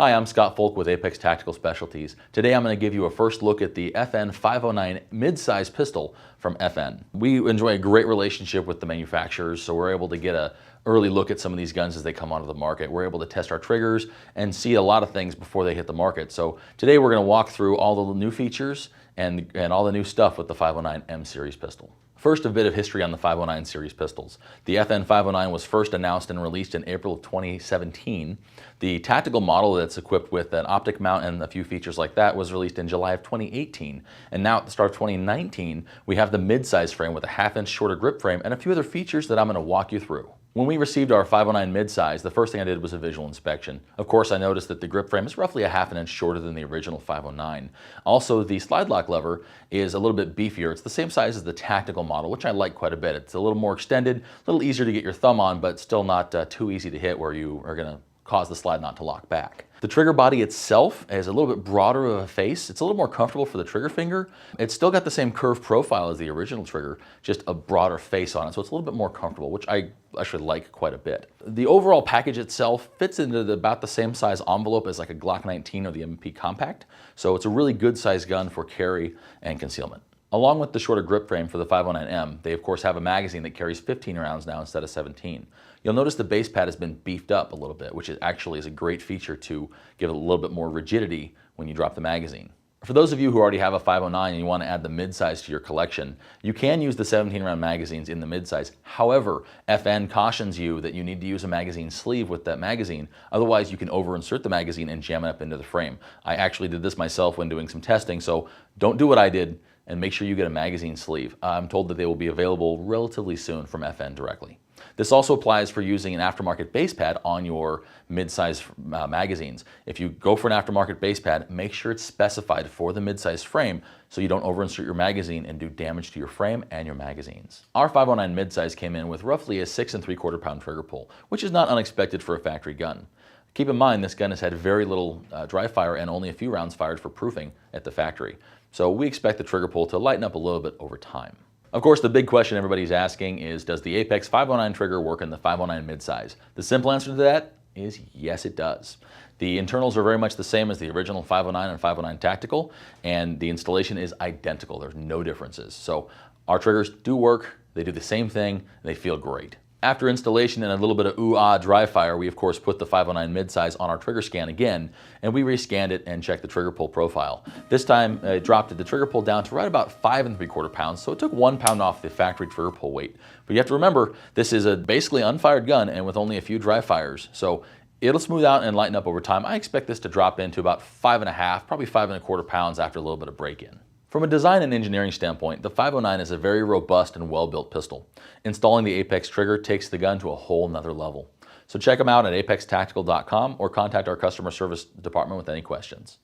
Hi, I'm Scott Folk with Apex Tactical Specialties. Today I'm going to give you a first look at the FN 509 mid-size pistol from FN. We enjoy a great relationship with the manufacturers, so we're able to get an early look at some of these guns as they come onto the market. We're able to test our triggers and see a lot of things before they hit the market. So today we're going to walk through all the new features and all the new stuff with the 509 M series pistol. First, a bit of history on the 509 series pistols. The FN 509 was first announced and released in April of 2017. The tactical model that's equipped with an optic mount and a few features like that was released in July of 2018. And now at the start of 2019, we have the mid-size frame with a half-inch shorter grip frame and a few other features that I'm going to walk you through. When we received our 509 mid-size, the first thing I did was a visual inspection. Of course, I noticed that the grip frame is roughly a half an inch shorter than the original 509. Also, the slide lock lever is a little bit beefier. It's the same size as the tactical model, which I like quite a bit. It's a little more extended, a little easier to get your thumb on, but still not too easy to hit where you are going to cause the slide knot to lock back. The trigger body itself is a little bit broader of a face. It's a little more comfortable for the trigger finger. It's still got the same curved profile as the original trigger, just a broader face on it, so it's a little bit more comfortable, which I actually like quite a bit. The overall package itself fits into about the same size envelope as like a Glock 19 or the MP Compact, so it's a really good size gun for carry and concealment. Along with the shorter grip frame for the 509M, they of course have a magazine that carries 15 rounds now instead of 17. You'll notice the base pad has been beefed up a little bit, which actually is a great feature to give it a little bit more rigidity when you drop the magazine. For those of you who already have a 509 and you want to add the mid-size to your collection, you can use the 17-round magazines in the mid-size. However, FN cautions you that you need to use a magazine sleeve with that magazine, otherwise you can over-insert the magazine and jam it up into the frame. I actually did this myself when doing some testing, so don't do what I did and make sure you get a magazine sleeve. I'm told that they will be available relatively soon from FN directly. This also applies for using an aftermarket base pad on your mid-size magazines. If you go for an aftermarket base pad, make sure it's specified for the mid-size frame so you don't over-insert your magazine and do damage to your frame and your magazines. Our 509 mid-size came in with roughly a 6 3/4 pound trigger pull, which is not unexpected for a factory gun. Keep in mind, this gun has had very little dry fire and only a few rounds fired for proofing at the factory. So we expect the trigger pull to lighten up a little bit over time. Of course, the big question everybody's asking is, does the Apex 509 trigger work in the 509 mid-size? The simple answer to that is yes, it does. The internals are very much the same as the original 509 and 509 Tactical, and the installation is identical. There's no differences. So our triggers do work, they do the same thing, and they feel great. After installation and a little bit of ooh-ah dry fire, we of course put the 509 mid-size on our trigger scan again, and we rescanned it and checked the trigger pull profile. This time it dropped the trigger pull down to right about 5 3/4 pounds, so it took 1 pound off the factory trigger pull weight. But you have to remember, this is a basically unfired gun and with only a few dry fires, so it'll smooth out and lighten up over time. I expect this to drop into about 5.5, probably 5 1/4 pounds after a little bit of break-in. From a design and engineering standpoint, the 509 is a very robust and well-built pistol. Installing the Apex trigger takes the gun to a whole nother level. So check them out at apextactical.com or contact our customer service department with any questions.